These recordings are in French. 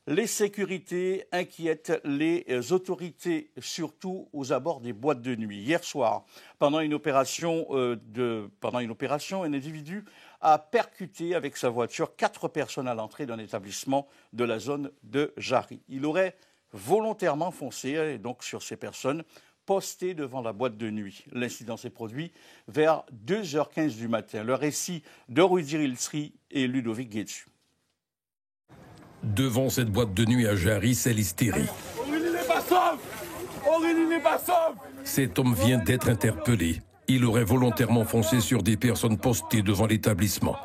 Les sécurités inquiètent les autorités, surtout aux abords des boîtes de nuit. Hier soir, pendant une opération, un individu a percuté avec sa voiture 4 personnes à l'entrée d'un établissement de la zone de Jarry. Il aurait volontairement foncé donc sur ces personnes postées devant la boîte de nuit. L'incident s'est produit vers 2h15 du matin. Le récit de Rudy Rilsri et Ludovic Guétu. Devant cette boîte de nuit à Jarry, c'est l'hystérie. Aurélie n'est pas sauve! Aurélie n'est pas sauve! Cet homme vient d'être interpellé. Il aurait volontairement foncé sur des personnes postées devant l'établissement.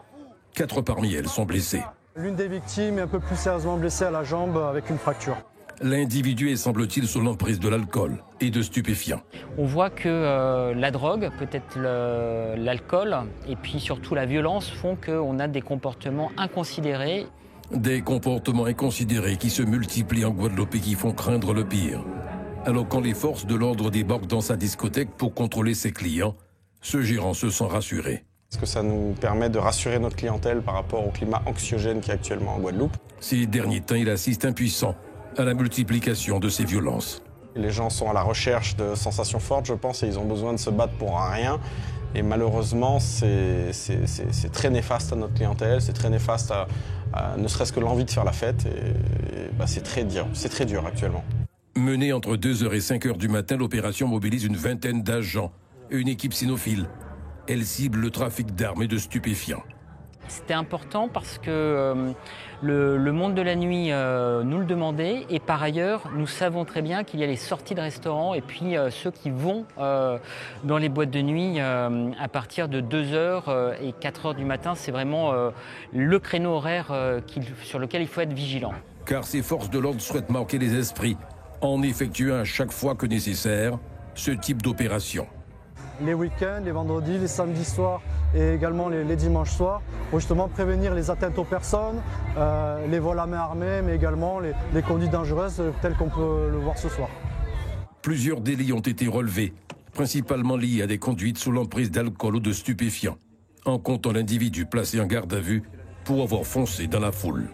4 parmi elles sont blessées. L'une des victimes est un peu plus sérieusement blessée à la jambe avec une fracture. L'individu est, semble-t-il, sous l'emprise de l'alcool et de stupéfiants. On voit que la drogue, peut-être l'alcool et puis surtout la violence font qu'on a des comportements inconsidérés. Des comportements inconsidérés qui se multiplient en Guadeloupe et qui font craindre le pire. Alors quand les forces de l'ordre débarquent dans sa discothèque pour contrôler ses clients, ce gérant se sent rassuré. Parce que ça nous permet de rassurer notre clientèle par rapport au climat anxiogène qui est actuellement en Guadeloupe. Ces derniers temps, il assiste impuissant à la multiplication de ces violences. Les gens sont à la recherche de sensations fortes, je pense, et ils ont besoin de se battre pour un rien. Et malheureusement, c'est très néfaste à notre clientèle, c'est très néfaste à ne serait-ce que l'envie de faire la fête. Et c'est très dur actuellement. Menée entre 2h et 5h du matin, l'opération mobilise une vingtaine d'agents et une équipe cynophile. Elle cible le trafic d'armes et de stupéfiants. C'était important parce que le monde de la nuit nous le demandait et par ailleurs, nous savons très bien qu'il y a les sorties de restaurants et puis ceux qui vont dans les boîtes de nuit à partir de 2h et 4h du matin. C'est vraiment le créneau horaire sur lequel il faut être vigilant. Car ces forces de l'ordre souhaitent marquer les esprits en effectuant à chaque fois que nécessaire ce type d'opération. Les week-ends, les vendredis, les samedis soirs et également les dimanches soirs pour justement prévenir les atteintes aux personnes, les vols à main armée, mais également les conduites dangereuses telles qu'on peut le voir ce soir. Plusieurs délits ont été relevés, principalement liés à des conduites sous l'emprise d'alcool ou de stupéfiants, en comptant l'individu placé en garde à vue pour avoir foncé dans la foule.